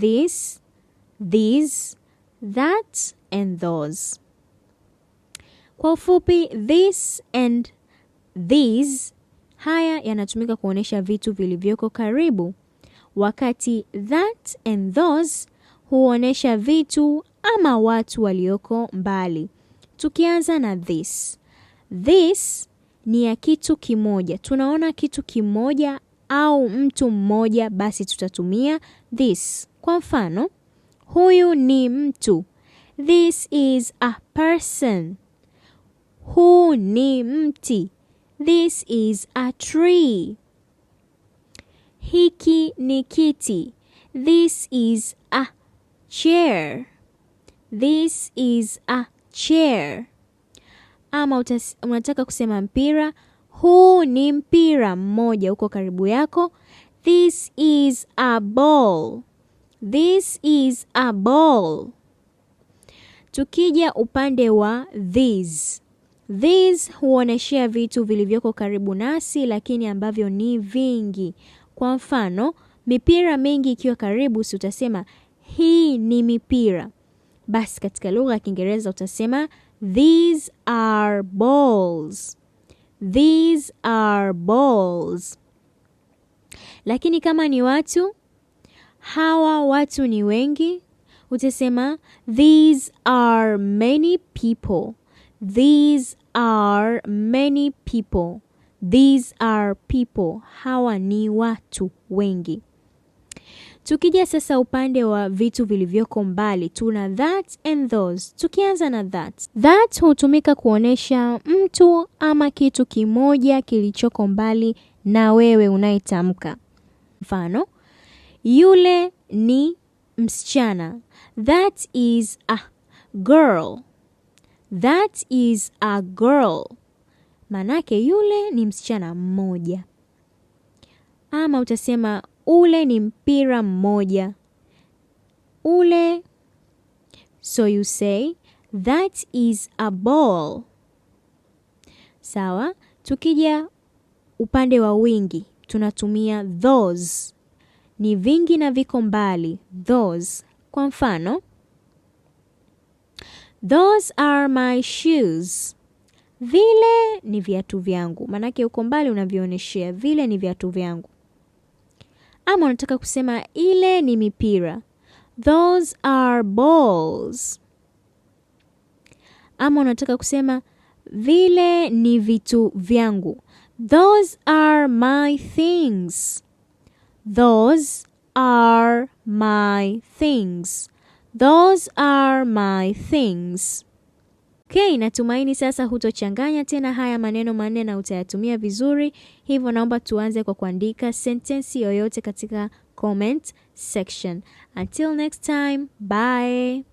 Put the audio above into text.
this, these, that and those. Kwa ufupi, this and these, haya yanatumika kuonesha vitu vilivyoko karibu, wakati that and those huonesha vitu ama watu walioko mbali. Tukianza na this. This ni ya kitu kimoja. Tunaona kitu kimoja au mtu mmoja, basi tutatumia this. Kwa mfano, huyu ni mtu. This is a person. Huu ni mti. This is a tree. Hiki ni kiti. This is a chair. This is a chair. Ama unataka kusema mpira. Huu ni mpira mmoja uko karibu yako. This is a ball. This is a ball. Tukija upande wa these. These huoneshea vitu vilivyoko karibu nasi lakini ambavyo ni vingi. Kwa mfano, mipira mingi ikiwa karibu, si utasema hii ni mipira. Basi katika lugha ya Kiingereza utasema these are balls. These are balls. Lakini kama ni watu, hawa watu ni wengi, utasema these are many people. These are many people. These are people. Hawa ni watu wengi. Tukija sasa upande wa vitu vilivyoko mbali, tuna that and those. Tukianza na that. That hutumika kuonesha mtu ama kitu kimoja kilichoko mbali na wewe unayetamka. Mfano, yule ni msichana. That is a girl. That is a girl. Manake yule ni msichana mmoja. Ama utasema ule ni mpira mmoja. Ule. So you say that is a ball. Sawa? Tukija upande wa wingi, tunatumia those. Ni vingi na viko mbali. Those. Kwa mfano, those are my shoes. Vile ni viatu vyangu. Manake uko mbali unavioneshea. Vile ni viatu vyangu. Ama unataka kusema ile ni mipira. Those are balls. Ama unataka kusema vile ni vitu vyangu. Those are my things. Those are my things. Those are my things. Okay, natumaini sasa hutochanganya tena haya maneno manne na utayatumia vizuri. Hivyo naomba tuanze kwa kuandika sentensi yoyote katika comment section. Until next time, bye.